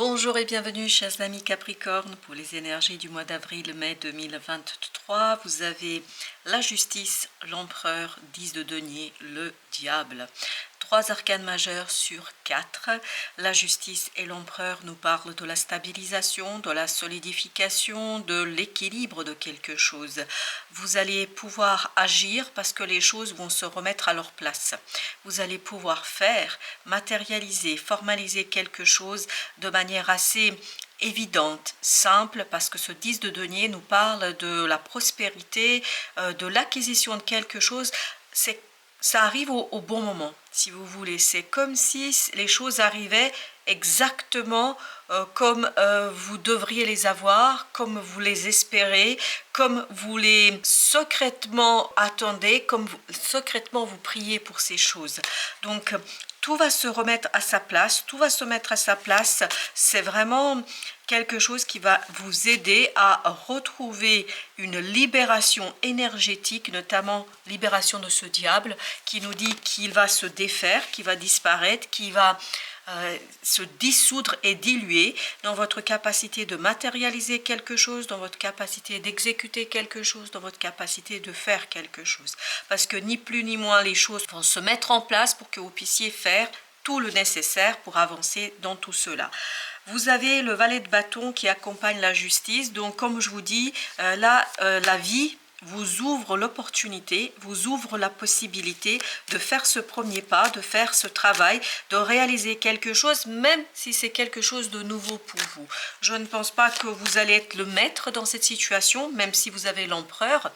Bonjour et bienvenue chers amis Capricorne pour les énergies du mois d'avril-mai 2023. Vous avez la justice, l'empereur, 10 de denier, le diable. 3 arcanes majeurs sur 4. La justice et l'empereur nous parlent de la stabilisation, de la solidification, de l'équilibre de quelque chose. Vous allez pouvoir agir parce que les choses vont se remettre à leur place. Vous allez pouvoir faire, matérialiser, formaliser quelque chose de manière assez évidente, simple, parce que ce 10 de denier nous parle de la prospérité, de l'acquisition de quelque chose. Ça arrive au bon moment, si vous voulez. C'est comme si les choses arrivaient exactement comme vous devriez les avoir, comme vous les espérez, comme vous les secrètement attendez, comme secrètement vous priez pour ces choses. Donc, tout va se remettre à sa place, tout va se mettre à sa place. C'est vraiment quelque chose qui va vous aider à retrouver une libération énergétique, notamment libération de ce diable qui nous dit qu'il va se défaire, qu'il va disparaître, qu'il va se dissoudre et diluer dans votre capacité de matérialiser quelque chose, dans votre capacité d'exécuter quelque chose, dans votre capacité de faire quelque chose. Parce que ni plus ni moins les choses vont se mettre en place pour que vous puissiez faire tout le nécessaire pour avancer dans tout cela. Vous avez le valet de bâton qui accompagne la justice. Donc comme je vous dis, la vie vous ouvre l'opportunité, vous ouvre la possibilité de faire ce premier pas, de faire ce travail, de réaliser quelque chose, même si c'est quelque chose de nouveau pour vous. Je ne pense pas que vous allez être le maître dans cette situation, même si vous avez l'empereur.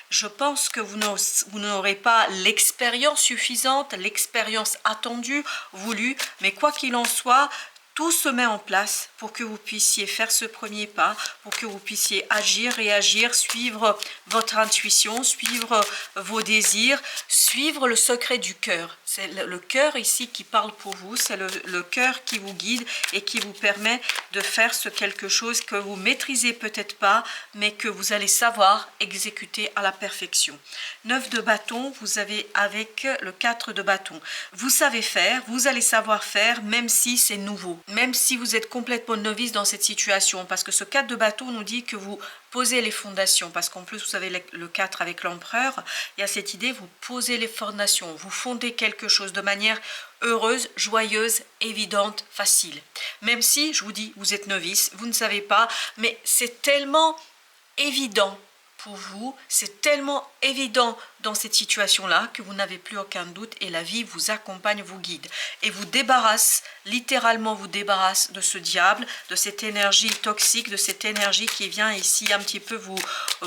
Je pense que vous n'aurez pas l'expérience suffisante, l'expérience attendue, voulue, mais quoi qu'il en soit, tout se met en place pour que vous puissiez faire ce premier pas, pour que vous puissiez agir, réagir, suivre votre intuition, suivre vos désirs, suivre le secret du cœur. C'est le cœur ici qui parle pour vous, c'est le cœur qui vous guide et qui vous permet de faire ce quelque chose que vous maîtrisez peut-être pas, mais que vous allez savoir exécuter à la perfection. 9 de bâton, vous avez avec le 4 de bâton. Vous savez faire, vous allez savoir faire, même si c'est nouveau. Même si vous êtes complètement novice dans cette situation, parce que ce 4 de bâton nous dit que vous posez les fondations, parce qu'en plus vous avez le 4 avec l'empereur, il y a cette idée, vous posez les fondations, vous fondez quelque chose de manière heureuse, joyeuse, évidente, facile. Même si, je vous dis, vous êtes novice, vous ne savez pas, mais c'est tellement évident pour vous, c'est tellement évident dans cette situation-là que vous n'avez plus aucun doute et la vie vous accompagne, vous guide et vous débarrasse, littéralement vous débarrasse de ce diable, de cette énergie toxique, de cette énergie qui vient ici un petit peu vous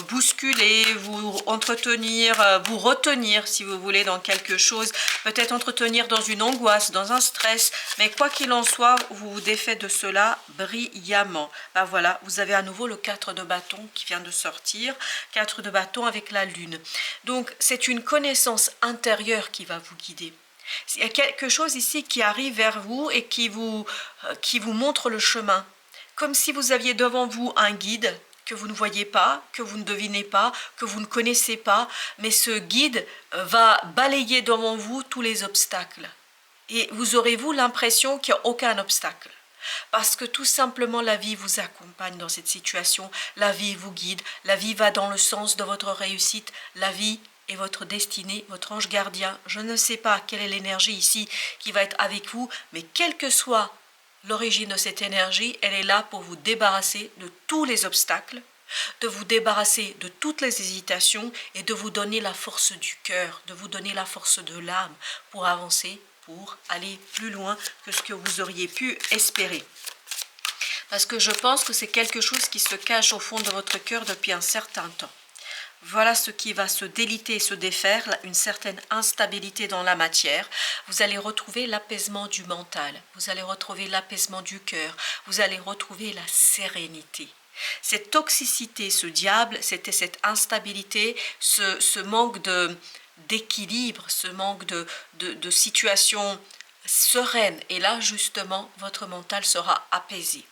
bousculer, vous entretenir, vous retenir si vous voulez dans quelque chose, peut-être entretenir dans une angoisse, dans un stress, mais quoi qu'il en soit, vous vous défaites de cela brillamment. Ben voilà, vous avez à nouveau le 4 de bâton qui vient de sortir, 4 de bâton avec la lune. Donc c'est une connaissance intérieure qui va vous guider. Il y a quelque chose ici qui arrive vers vous et qui vous montre le chemin. Comme si vous aviez devant vous un guide que vous ne voyez pas, que vous ne devinez pas, que vous ne connaissez pas, mais ce guide va balayer devant vous tous les obstacles. Et vous aurez-vous l'impression qu'il n'y a aucun obstacle. Parce que tout simplement la vie vous accompagne dans cette situation, la vie vous guide, la vie va dans le sens de votre réussite, la vie est votre destinée, votre ange gardien. Je ne sais pas quelle est l'énergie ici qui va être avec vous, mais quelle que soit l'origine de cette énergie, elle est là pour vous débarrasser de tous les obstacles, de vous débarrasser de toutes les hésitations et de vous donner la force du cœur, de vous donner la force de l'âme pour avancer, pour aller plus loin que ce que vous auriez pu espérer. Parce que je pense que c'est quelque chose qui se cache au fond de votre cœur depuis un certain temps. Voilà ce qui va se déliter et se défaire, une certaine instabilité dans la matière. Vous allez retrouver l'apaisement du mental, vous allez retrouver l'apaisement du cœur, vous allez retrouver la sérénité. Cette toxicité, ce diable, c'était cette instabilité, ce manque d'équilibre, ce manque de situation sereine. Et là, justement, votre mental sera apaisé.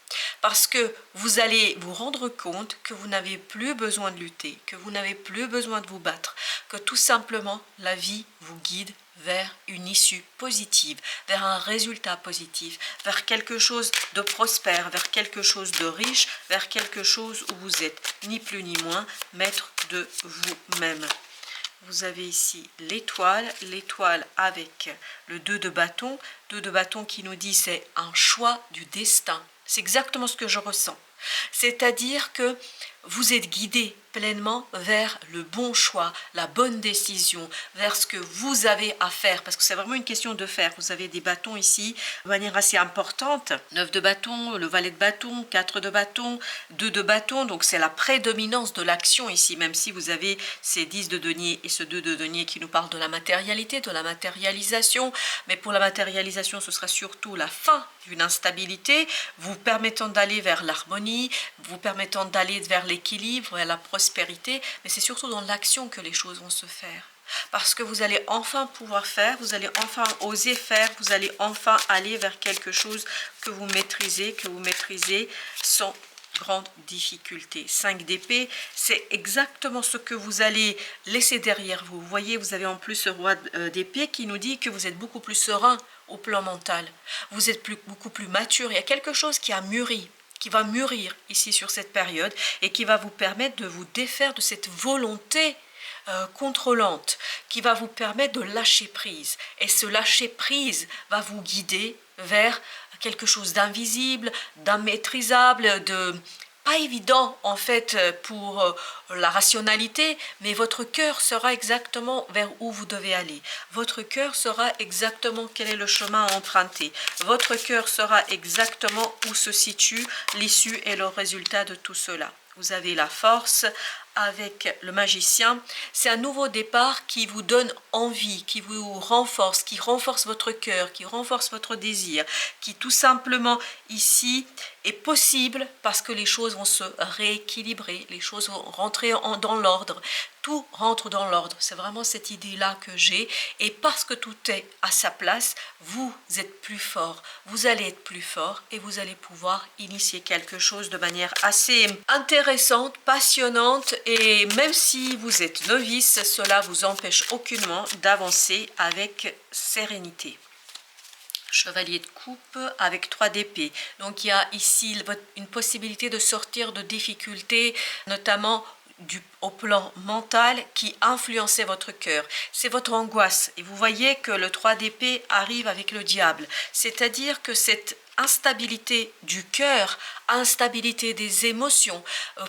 Parce que vous allez vous rendre compte que vous n'avez plus besoin de lutter, que vous n'avez plus besoin de vous battre, que tout simplement, la vie vous guide, vers une issue positive, vers un résultat positif, vers quelque chose de prospère, vers quelque chose de riche, vers quelque chose où vous êtes ni plus ni moins maître de vous-même. Vous avez ici l'étoile avec le 2 de bâton, 2 de bâton qui nous dit c'est un choix du destin. C'est exactement ce que je ressens. C'est-à-dire que vous êtes guidé pleinement vers le bon choix, la bonne décision, vers ce que vous avez à faire, parce que c'est vraiment une question de faire. Vous avez des bâtons ici de manière assez importante, 9 de bâton, le valet de bâton, 4 de bâton, 2 de bâton, donc c'est la prédominance de l'action ici, même si vous avez ces 10 de denier et ce 2 de denier qui nous parlent de la matérialité, de la matérialisation, mais pour la matérialisation, ce sera surtout la fin d'une instabilité, vous permettant d'aller vers l'harmonie, vous permettant d'aller vers l'équilibre, vers la prospérité, mais c'est surtout dans l'action que les choses vont se faire. Parce que vous allez enfin pouvoir faire, vous allez enfin oser faire, vous allez enfin aller vers quelque chose que vous maîtrisez sans grande difficulté. 5 d'épée, c'est exactement ce que vous allez laisser derrière vous. Vous voyez, vous avez en plus ce roi d'épée qui nous dit que vous êtes beaucoup plus serein au plan mental. Vous êtes beaucoup plus mature. Il y a quelque chose qui a mûri, qui va mûrir ici sur cette période et qui va vous permettre de vous défaire de cette volonté contrôlante, qui va vous permettre de lâcher prise. Et ce lâcher prise va vous guider vers quelque chose d'invisible, d'immaîtrisable, de pas évident en fait pour la rationalité, mais votre cœur saura exactement vers où vous devez aller. Votre cœur saura exactement quel est le chemin à emprunter. Votre cœur saura exactement où se situe l'issue et le résultat de tout cela. Vous avez la force avec le magicien. C'est un nouveau départ qui vous donne envie, qui vous renforce, qui renforce votre cœur, qui renforce votre désir, qui tout simplement ici est possible parce que les choses vont se rééquilibrer, les choses vont rentrer dans l'ordre. Tout rentre dans l'ordre. C'est vraiment cette idée-là que j'ai. Et parce que tout est à sa place, vous êtes plus fort. Vous allez être plus fort et vous allez pouvoir initier quelque chose de manière assez intéressante, passionnante. Et même si vous êtes novice, cela vous empêche aucunement d'avancer avec sérénité. Chevalier de coupe avec 3 d'épée. Donc il y a ici une possibilité de sortir de difficultés, notamment au plan mental qui influençait votre cœur. C'est votre angoisse. Et vous voyez que le 3 d'épée arrive avec le diable. C'est-à-dire que cette instabilité du cœur, instabilité des émotions,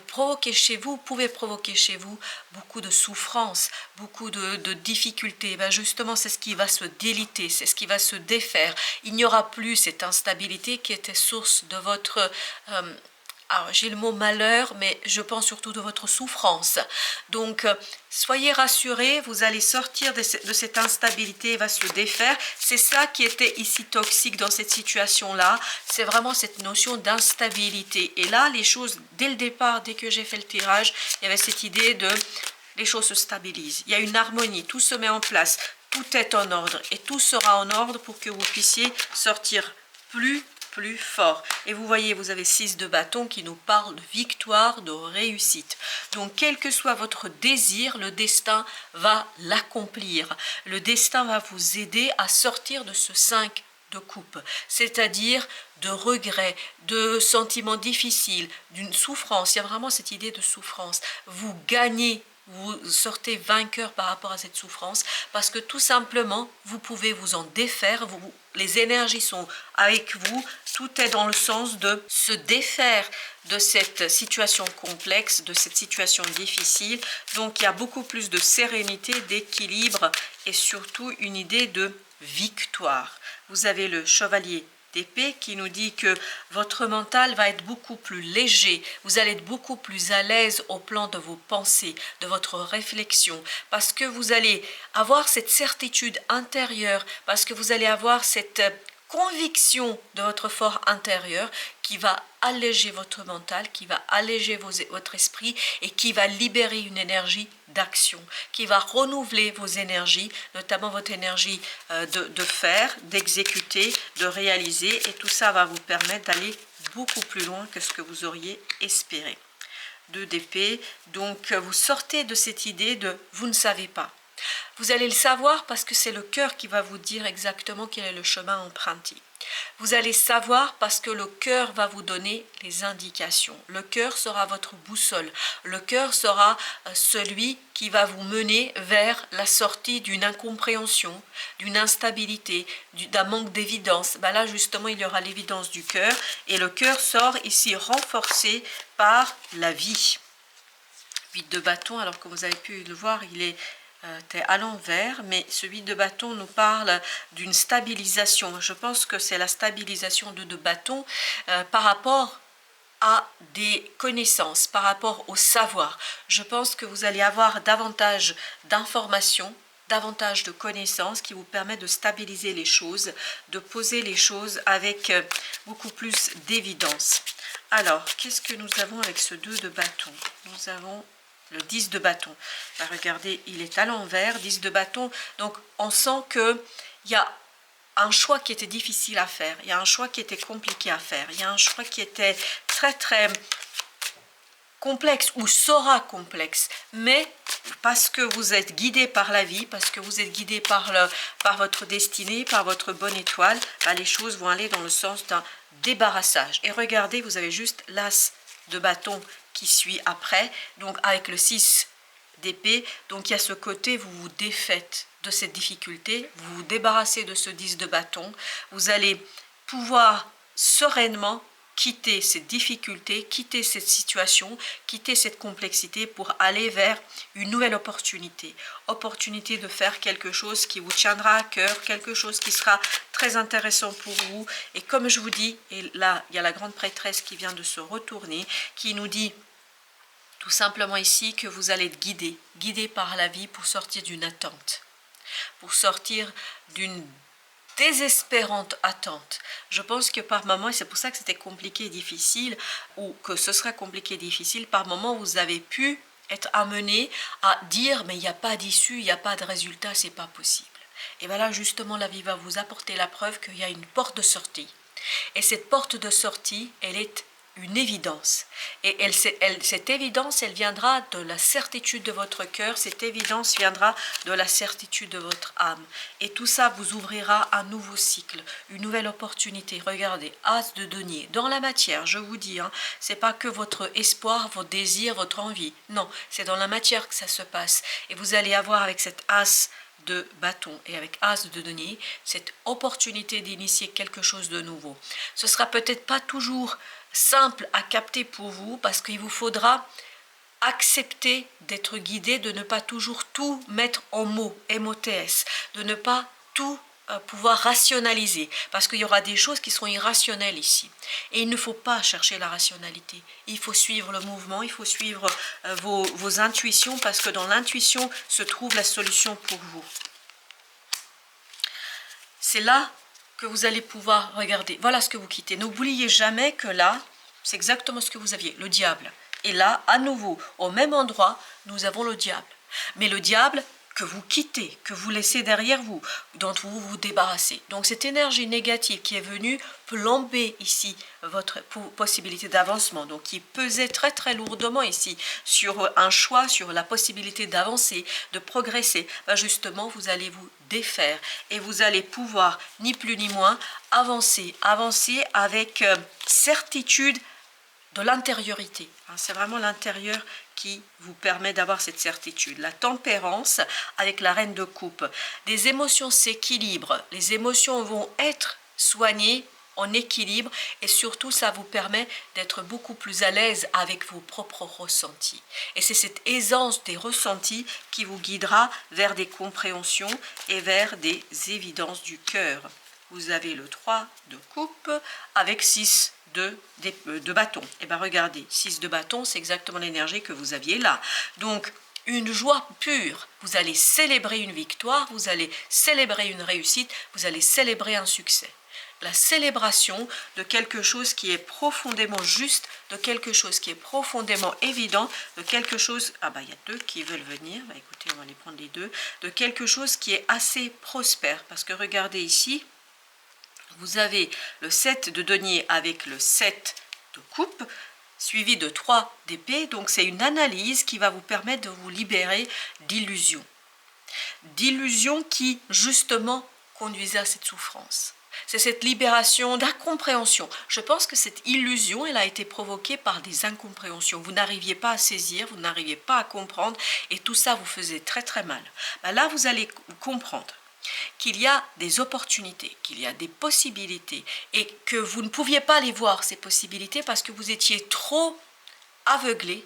pouvez provoquer chez vous beaucoup de souffrance, beaucoup de difficultés. Ben justement, c'est ce qui va se déliter, c'est ce qui va se défaire. Il n'y aura plus cette instabilité qui était source de votre... alors j'ai le mot malheur, mais je pense surtout de votre souffrance. Donc, soyez rassurés, vous allez sortir de cette instabilité, va se défaire. C'est ça qui était ici toxique dans cette situation-là. C'est vraiment cette notion d'instabilité. Et là, les choses, dès le départ, dès que j'ai fait le tirage, il y avait cette idée de... les choses se stabilisent. Il y a une harmonie, tout se met en place. Tout est en ordre. Et tout sera en ordre pour que vous puissiez sortir plus fort. Et vous voyez, vous avez 6 de bâton qui nous parle de victoire, de réussite. Donc, quel que soit votre désir, le destin va l'accomplir. Le destin va vous aider à sortir de ce 5 de coupe, c'est-à-dire de regrets, de sentiments difficiles, d'une souffrance. Il y a vraiment cette idée de souffrance. Vous gagnez, vous sortez vainqueur par rapport à cette souffrance parce que tout simplement, vous pouvez vous en défaire, les énergies sont avec vous, tout est dans le sens de se défaire de cette situation complexe, de cette situation difficile. Donc, il y a beaucoup plus de sérénité, d'équilibre et surtout une idée de victoire. Vous avez le chevalier d'épée qui nous dit que votre mental va être beaucoup plus léger, vous allez être beaucoup plus à l'aise au plan de vos pensées, de votre réflexion, parce que vous allez avoir cette certitude intérieure, parce que vous allez avoir cette conviction de votre fort intérieur qui va alléger votre mental, qui va alléger votre esprit et qui va libérer une énergie d'action, qui va renouveler vos énergies, notamment votre énergie de faire, d'exécuter, de réaliser, et tout ça va vous permettre d'aller beaucoup plus loin que ce que vous auriez espéré. 2 d'épée, donc vous sortez de cette idée de vous ne savez pas. Vous allez le savoir parce que c'est le cœur qui va vous dire exactement quel est le chemin emprunté. Vous allez savoir parce que le cœur va vous donner les indications. Le cœur sera votre boussole. Le cœur sera celui qui va vous mener vers la sortie d'une incompréhension, d'une instabilité, d'un manque d'évidence. Ben là, justement, il y aura l'évidence du cœur. Et le cœur sort ici renforcé par la vie. 8 de bâton, alors que vous avez pu le voir, il est à l'envers, mais ce 8 de bâton nous parle d'une stabilisation. Je pense que c'est la stabilisation de bâton par rapport à des connaissances, par rapport au savoir. Je pense que vous allez avoir davantage d'informations, davantage de connaissances qui vous permettent de stabiliser les choses, de poser les choses avec beaucoup plus d'évidence. Alors, qu'est-ce que nous avons avec ce 2 de bâton? Nous avons le 10 de bâton. Bah, regardez, il est à l'envers, 10 de bâton. Donc, on sent qu'il y a un choix qui était difficile à faire. Il y a un choix qui était compliqué à faire. Il y a un choix qui était très, très complexe ou sera complexe. Mais parce que vous êtes guidé par la vie, parce que vous êtes guidé par votre destinée, par votre bonne étoile, bah, les choses vont aller dans le sens d'un débarrassage. Et regardez, vous avez juste l'as de bâton qui suit après, donc avec le 6 d'épée, donc il y a ce côté, vous vous défaites de cette difficulté, vous vous débarrassez de ce 10 de bâton, vous allez pouvoir sereinement quitter cette difficulté, quitter cette situation, quitter cette complexité pour aller vers une nouvelle opportunité. Opportunité de faire quelque chose qui vous tiendra à cœur, quelque chose qui sera très intéressant pour vous. Et comme je vous dis, et là, il y a la grande prêtresse qui vient de se retourner, qui nous dit tout simplement ici que vous allez être guidé par la vie pour sortir d'une attente, pour sortir d'une désespérante attente. Je pense que par moment, et c'est pour ça que c'était compliqué et difficile, ou que ce sera compliqué et difficile, par moment vous avez pu être amené à dire mais il n'y a pas d'issue, il n'y a pas de résultat, c'est pas possible. Et bien là justement la vie va vous apporter la preuve qu'il y a une porte de sortie. Et cette porte de sortie, elle est une évidence. Et cette évidence, elle viendra de la certitude de votre cœur, cette évidence viendra de la certitude de votre âme. Et tout ça vous ouvrira un nouveau cycle, une nouvelle opportunité. Regardez, as de denier. Dans la matière, je vous dis, c'est pas que votre espoir, votre désir, votre envie. Non, c'est dans la matière que ça se passe. Et vous allez avoir avec cet as de bâton et avec as de denier, cette opportunité d'initier quelque chose de nouveau. Ce sera peut-être pas toujours simple à capter pour vous parce qu'il vous faudra accepter d'être guidé, de ne pas toujours tout mettre en mots, MOTS, de ne pas tout pouvoir rationaliser, parce qu'il y aura des choses qui seront irrationnelles ici. Et il ne faut pas chercher la rationalité. Il faut suivre le mouvement, il faut suivre vos intuitions, parce que dans l'intuition se trouve la solution pour vous. C'est là que vous allez pouvoir regarder. Voilà ce que vous quittez. N'oubliez jamais que là, c'est exactement ce que vous aviez, le diable. Et là, à nouveau, au même endroit, nous avons le diable. Mais le diable que vous quittez, que vous laissez derrière vous, dont vous vous débarrassez. Donc cette énergie négative qui est venue plomber ici votre possibilité d'avancement, donc qui pesait très très lourdement ici sur un choix, sur la possibilité d'avancer, de progresser, ben justement vous allez vous défaire et vous allez pouvoir ni plus ni moins avancer avec certitude de l'intériorité. C'est vraiment l'intérieur qui vous permet d'avoir cette certitude. La tempérance avec la reine de coupe. Les émotions s'équilibrent, les émotions vont être soignées en équilibre et surtout ça vous permet d'être beaucoup plus à l'aise avec vos propres ressentis. Et c'est cette aisance des ressentis qui vous guidera vers des compréhensions et vers des évidences du cœur. Vous avez le 3 de coupe avec 6 de bâton. Et bien regardez, 6 de bâton, c'est exactement l'énergie que vous aviez là. Donc, une joie pure. Vous allez célébrer une victoire, vous allez célébrer une réussite, vous allez célébrer un succès. La célébration de quelque chose qui est profondément juste, de quelque chose qui est profondément évident, de quelque chose... Ah bah il y a deux qui veulent venir, bah écoutez, on va les prendre les deux. De quelque chose qui est assez prospère. Parce que regardez ici, vous avez le 7 de denier avec le 7 de coupe, suivi de 3 d'épée. Donc c'est une analyse qui va vous permettre de vous libérer d'illusions. d'illusions qui justement conduisaient à cette souffrance. C'est cette libération d'incompréhension. Je pense que cette illusion, elle a été provoquée par des incompréhensions. Vous n'arriviez pas à saisir, vous n'arriviez pas à comprendre et tout ça vous faisait très très mal. Là, vous allez comprendre qu'il y a des opportunités, qu'il y a des possibilités et que vous ne pouviez pas les voir, ces possibilités, parce que vous étiez trop aveuglé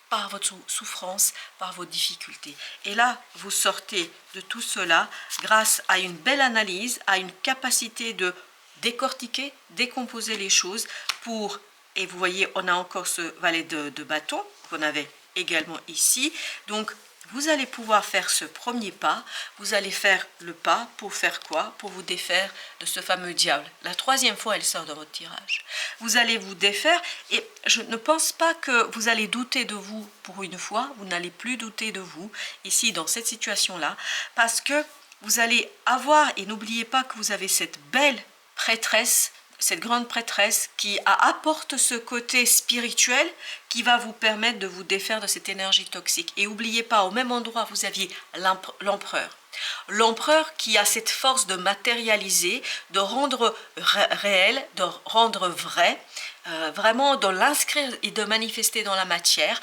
par votre souffrance, par vos difficultés. Et là, vous sortez de tout cela grâce à une belle analyse, à une capacité de décortiquer, décomposer les choses pour, et vous voyez, on a encore ce valet de bâton qu'on avait également ici. Donc, vous allez pouvoir faire ce premier pas, vous allez faire le pas pour faire quoi? Pour vous défaire de ce fameux diable. La troisième fois, elle sort dans votre tirage. Vous allez vous défaire et je ne pense pas que vous allez douter de vous pour une fois, vous n'allez plus douter de vous ici dans cette situation-là parce que vous allez avoir, et n'oubliez pas que vous avez cette belle prêtresse, cette grande prêtresse qui apporte ce côté spirituel qui va vous permettre de vous défaire de cette énergie toxique. Et n'oubliez pas, au même endroit, vous aviez l'empereur. L'empereur qui a cette force de matérialiser, de rendre réel, de rendre vrai, vraiment de l'inscrire et de manifester dans la matière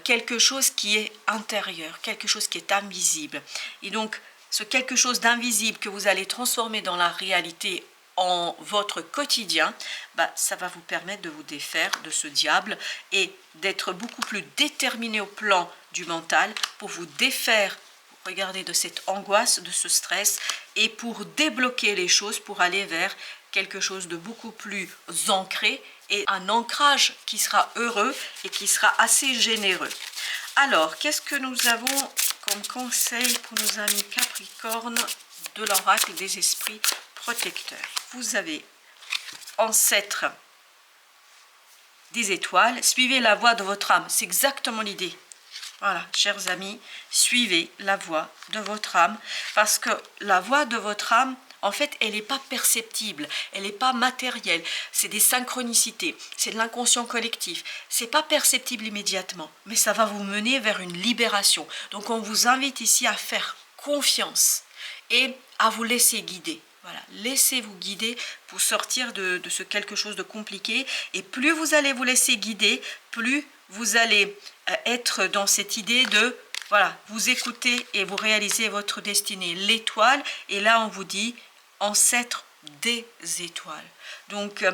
quelque chose qui est intérieur, quelque chose qui est invisible. Et donc, ce quelque chose d'invisible que vous allez transformer dans la réalité en votre quotidien, ça va vous permettre de vous défaire de ce diable et d'être beaucoup plus déterminé au plan du mental pour vous défaire, regardez, de cette angoisse, de ce stress et pour débloquer les choses, pour aller vers quelque chose de beaucoup plus ancré et un ancrage qui sera heureux et qui sera assez généreux. Alors, qu'est-ce que nous avons comme conseil pour nos amis Capricorne de l'oracle des esprits protecteurs? Vous avez ancêtre des étoiles, suivez la voie de votre âme. C'est exactement l'idée. Voilà, chers amis, suivez la voie de votre âme parce que la voie de votre âme, en fait, elle n'est pas perceptible, elle n'est pas matérielle. C'est des synchronicités, c'est de l'inconscient collectif. C'est pas perceptible immédiatement, mais ça va vous mener vers une libération. Donc, on vous invite ici à faire confiance et à vous laisser guider. Voilà, laissez-vous guider pour sortir de ce quelque chose de compliqué. Et plus vous allez vous laisser guider, plus vous allez être dans cette idée de, voilà, vous écoutez et vous réalisez votre destinée. L'étoile, et là on vous dit, ancêtre des étoiles. Donc,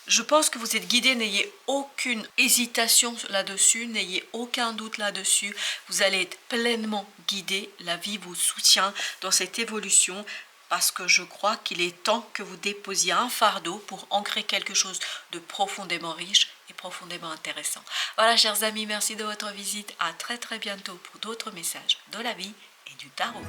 je pense que vous êtes guidé, n'ayez aucune hésitation là-dessus, n'ayez aucun doute là-dessus. Vous allez être pleinement guidé, la vie vous soutient dans cette évolution. Parce que je crois qu'il est temps que vous déposiez un fardeau pour ancrer quelque chose de profondément riche et profondément intéressant. Voilà, chers amis, merci de votre visite. À très très bientôt pour d'autres messages de la vie et du tarot.